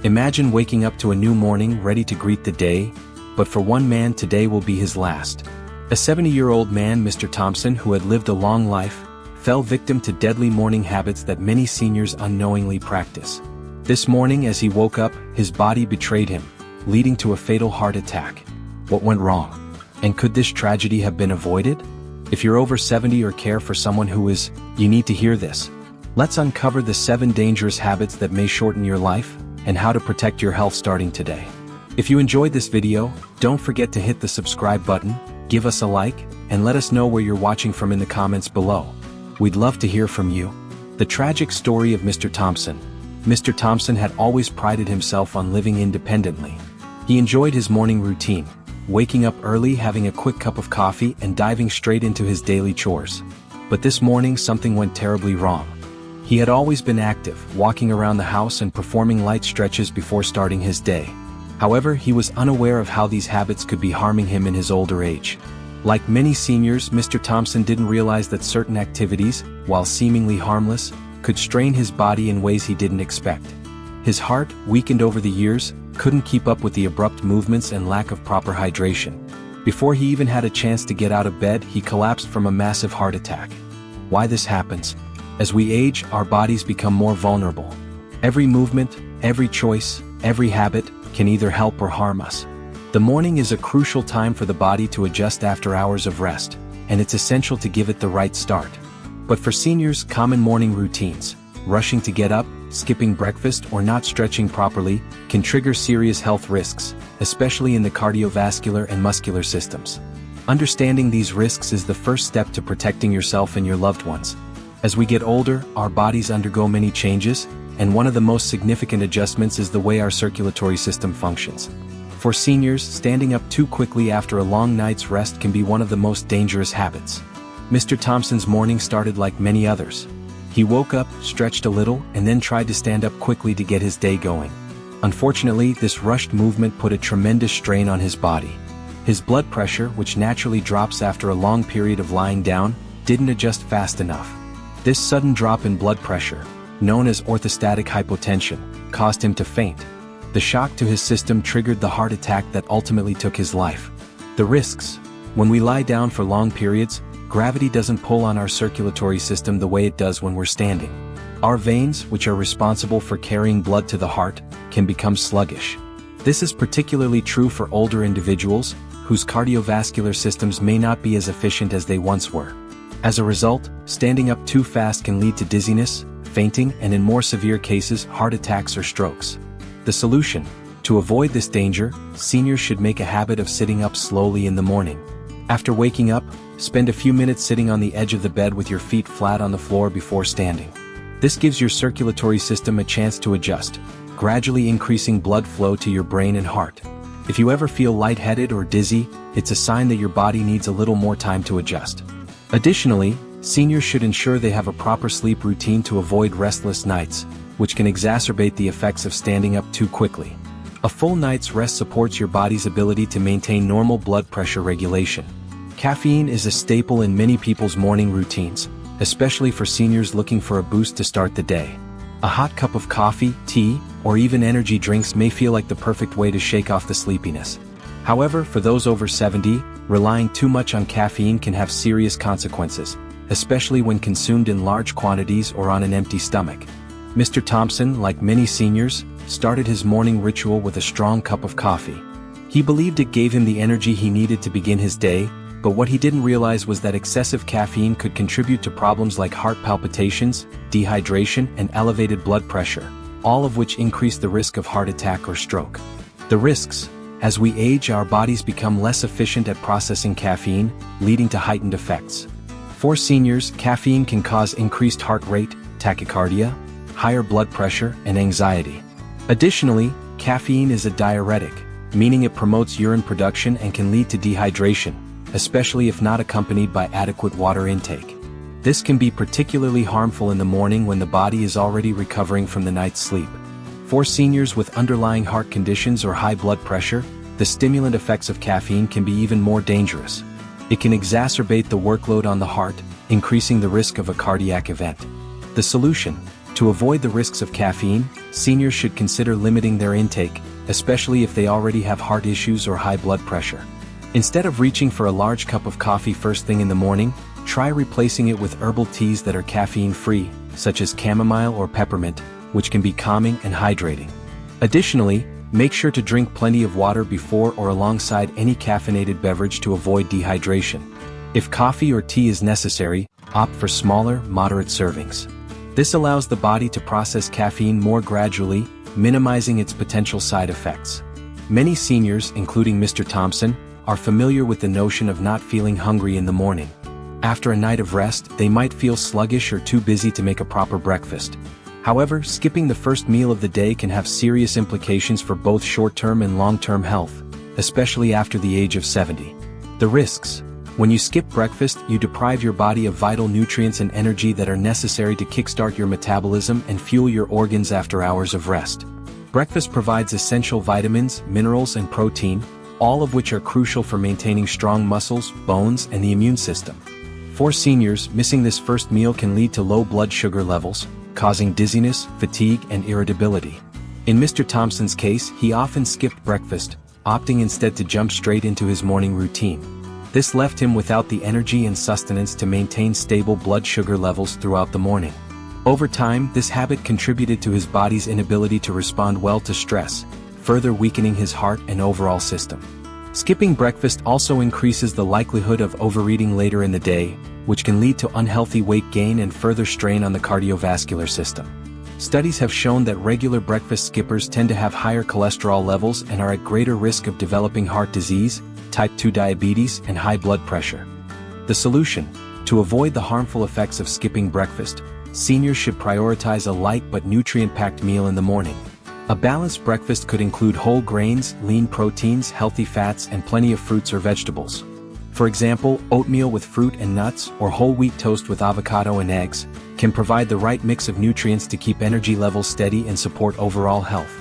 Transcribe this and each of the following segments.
Imagine waking up to a new morning ready to greet the day, but for one man today will be his last. A 70-year-old man, Mr. Thompson, who had lived a long life, fell victim to deadly morning habits that many seniors unknowingly practice. This morning as he woke up, his body betrayed him, leading to a fatal heart attack. What went wrong? And could this tragedy have been avoided? If you're over 70 or care for someone who is, you need to hear this. Let's uncover the 7 dangerous habits that may shorten your life, and how to protect your health starting today. If you enjoyed this video, don't forget to hit the subscribe button, give us a like, and let us know where you're watching from in the comments below. We'd love to hear from you. The tragic story of Mr. Thompson. Mr. Thompson had always prided himself on living independently. He enjoyed his morning routine, waking up early, having a quick cup of coffee, and diving straight into his daily chores. But this morning something went terribly wrong. He had always been active, walking around the house and performing light stretches before starting his day. However, he was unaware of how these habits could be harming him in his older age. Like many seniors, Mr. Thompson didn't realize that certain activities, while seemingly harmless, could strain his body in ways he didn't expect. His heart, weakened over the years, couldn't keep up with the abrupt movements and lack of proper hydration. Before he even had a chance to get out of bed, he collapsed from a massive heart attack. Why this happens? As we age, our bodies become more vulnerable. Every movement, every choice, every habit can either help or harm us. The morning is a crucial time for the body to adjust after hours of rest, and it's essential to give it the right start. But for seniors, common morning routines, rushing to get up, skipping breakfast, or not stretching properly, can trigger serious health risks, especially in the cardiovascular and muscular systems. Understanding these risks is the first step to protecting yourself and your loved ones. As we get older, our bodies undergo many changes, and one of the most significant adjustments is the way our circulatory system functions. For seniors, standing up too quickly after a long night's rest can be one of the most dangerous habits. Mr. Thompson's morning started like many others. He woke up, stretched a little, and then tried to stand up quickly to get his day going. Unfortunately, this rushed movement put a tremendous strain on his body. His blood pressure, which naturally drops after a long period of lying down, didn't adjust fast enough. This sudden drop in blood pressure, known as orthostatic hypotension, caused him to faint. The shock to his system triggered the heart attack that ultimately took his life. The risks. When we lie down for long periods, gravity doesn't pull on our circulatory system the way it does when we're standing. Our veins, which are responsible for carrying blood to the heart, can become sluggish. This is particularly true for older individuals, whose cardiovascular systems may not be as efficient as they once were. As a result, standing up too fast can lead to dizziness, fainting, and in more severe cases, heart attacks or strokes. The solution: to avoid this danger, seniors should make a habit of sitting up slowly in the morning. After waking up, spend a few minutes sitting on the edge of the bed with your feet flat on the floor before standing. This gives your circulatory system a chance to adjust, gradually increasing blood flow to your brain and heart. If you ever feel lightheaded or dizzy, it's a sign that your body needs a little more time to adjust. Additionally, seniors should ensure they have a proper sleep routine to avoid restless nights, which can exacerbate the effects of standing up too quickly. A full night's rest supports your body's ability to maintain normal blood pressure regulation. Caffeine is a staple in many people's morning routines, especially for seniors looking for a boost to start the day. A hot cup of coffee, tea, or even energy drinks may feel like the perfect way to shake off the sleepiness. However, for those over 70, relying too much on caffeine can have serious consequences, especially when consumed in large quantities or on an empty stomach. Mr. Thompson, like many seniors, started his morning ritual with a strong cup of coffee. He believed it gave him the energy he needed to begin his day, but what he didn't realize was that excessive caffeine could contribute to problems like heart palpitations, dehydration, and elevated blood pressure, all of which increase the risk of heart attack or stroke. The risks: as we age, our bodies become less efficient at processing caffeine, leading to heightened effects. For seniors, caffeine can cause increased heart rate, tachycardia, higher blood pressure, and anxiety. Additionally, caffeine is a diuretic, meaning it promotes urine production and can lead to dehydration, especially if not accompanied by adequate water intake. This can be particularly harmful in the morning when the body is already recovering from the night's sleep. For seniors with underlying heart conditions or high blood pressure, the stimulant effects of caffeine can be even more dangerous. It can exacerbate the workload on the heart, increasing the risk of a cardiac event. The solution: To avoid the risks of caffeine, seniors should consider limiting their intake, especially if they already have heart issues or high blood pressure. Instead of reaching for a large cup of coffee first thing in the morning, try replacing it with herbal teas that are caffeine-free, such as chamomile or peppermint, which can be calming and hydrating. Additionally, make sure to drink plenty of water before or alongside any caffeinated beverage to avoid dehydration. If coffee or tea is necessary, opt for smaller, moderate servings. This allows the body to process caffeine more gradually, minimizing its potential side effects. Many seniors, including Mr. Thompson, are familiar with the notion of not feeling hungry in the morning. After a night of rest, they might feel sluggish or too busy to make a proper breakfast. However, skipping the first meal of the day can have serious implications for both short-term and long-term health, especially after the age of 70. The risks. When you skip breakfast, you deprive your body of vital nutrients and energy that are necessary to kickstart your metabolism and fuel your organs after hours of rest. Breakfast provides essential vitamins, minerals, and protein, all of which are crucial for maintaining strong muscles, bones, and the immune system. For seniors, missing this first meal can lead to low blood sugar levels, causing dizziness, fatigue, and irritability. In Mr. Thompson's case, he often skipped breakfast, opting instead to jump straight into his morning routine. This left him without the energy and sustenance to maintain stable blood sugar levels throughout the morning. Over time, this habit contributed to his body's inability to respond well to stress, further weakening his heart and overall system. Skipping breakfast also increases the likelihood of overeating later in the day, which can lead to unhealthy weight gain and further strain on the cardiovascular system. Studies have shown that regular breakfast skippers tend to have higher cholesterol levels and are at greater risk of developing heart disease, type 2 diabetes, and high blood pressure. The solution: to avoid the harmful effects of skipping breakfast, seniors should prioritize a light but nutrient-packed meal in the morning. A balanced breakfast could include whole grains, lean proteins, healthy fats, and plenty of fruits or vegetables. For example, oatmeal with fruit and nuts or whole wheat toast with avocado and eggs can provide the right mix of nutrients to keep energy levels steady and support overall health.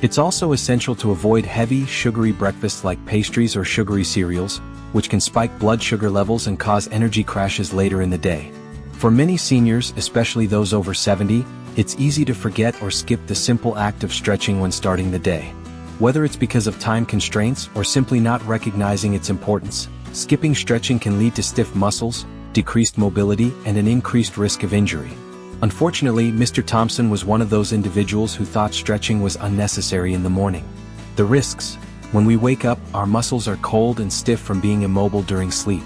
It's also essential to avoid heavy, sugary breakfasts like pastries or sugary cereals, which can spike blood sugar levels and cause energy crashes later in the day. For many seniors, especially those over 70, it's easy to forget or skip the simple act of stretching when starting the day. Whether it's because of time constraints or simply not recognizing its importance, skipping stretching can lead to stiff muscles, decreased mobility, and an increased risk of injury. Unfortunately, Mr. Thompson was one of those individuals who thought stretching was unnecessary in the morning. The risks: when we wake up, our muscles are cold and stiff from being immobile during sleep.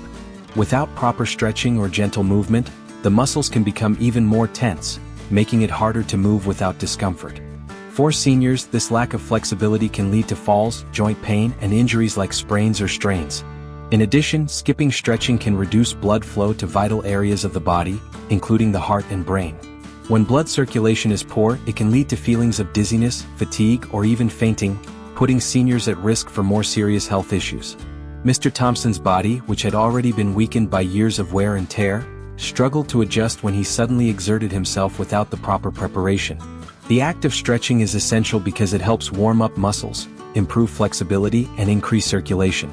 Without proper stretching or gentle movement, the muscles can become even more tense, making it harder to move without discomfort. For seniors, this lack of flexibility can lead to falls, joint pain, and injuries like sprains or strains. In addition, skipping stretching can reduce blood flow to vital areas of the body, including the heart and brain. When blood circulation is poor, it can lead to feelings of dizziness, fatigue, or even fainting, putting seniors at risk for more serious health issues. Mr. Thompson's body, which had already been weakened by years of wear and tear, struggled to adjust when he suddenly exerted himself without the proper preparation. The act of stretching is essential because it helps warm up muscles, improve flexibility, and increase circulation.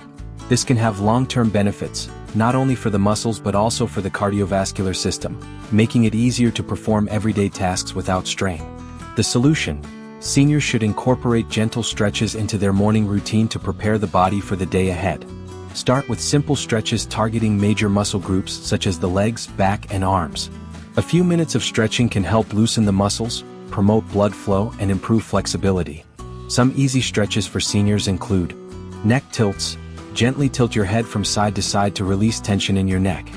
This can have long-term benefits, not only for the muscles but also for the cardiovascular system, making it easier to perform everyday tasks without strain. The solution: seniors should incorporate gentle stretches into their morning routine to prepare the body for the day ahead. Start with simple stretches targeting major muscle groups such as the legs, back, and arms. A few minutes of stretching can help loosen the muscles, promote blood flow, and improve flexibility. Some easy stretches for seniors include neck tilts. Gently tilt your head from side to side to release tension in your neck.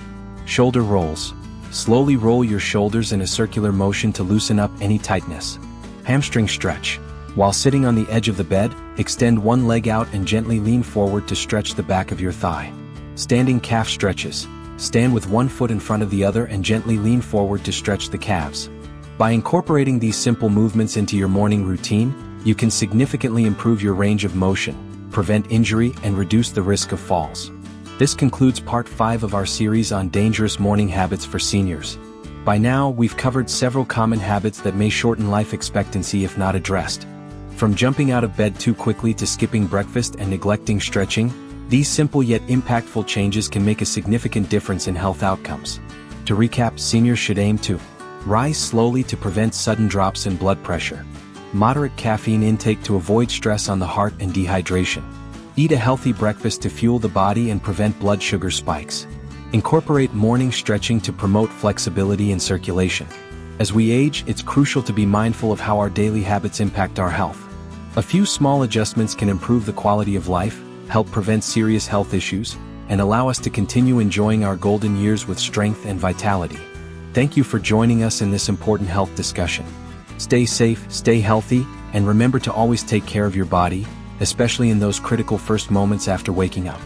Shoulder rolls. Slowly roll your shoulders in a circular motion to loosen up any tightness. Hamstring stretch. While sitting on the edge of the bed, extend one leg out and gently lean forward to stretch the back of your thigh. Standing calf stretches. Stand with one foot in front of the other and gently lean forward to stretch the calves. By incorporating these simple movements into your morning routine, you can significantly improve your range of motion, prevent injury, and reduce the risk of falls. This concludes part 5 of our series on dangerous morning habits for seniors. By now, we've covered several common habits that may shorten life expectancy if not addressed. From jumping out of bed too quickly to skipping breakfast and neglecting stretching, these simple yet impactful changes can make a significant difference in health outcomes. To recap, seniors should aim to Rise slowly to prevent sudden drops in blood pressure. Moderate caffeine intake to avoid stress on the heart and dehydration. Eat a healthy breakfast to fuel the body and prevent blood sugar spikes. Incorporate morning stretching to promote flexibility and circulation. As we age, it's crucial to be mindful of how our daily habits impact our health. A few small adjustments can improve the quality of life, help prevent serious health issues, and allow us to continue enjoying our golden years with strength and vitality. Thank you for joining us in this important health discussion. Stay safe, stay healthy, and remember to always take care of your body, especially in those critical first moments after waking up.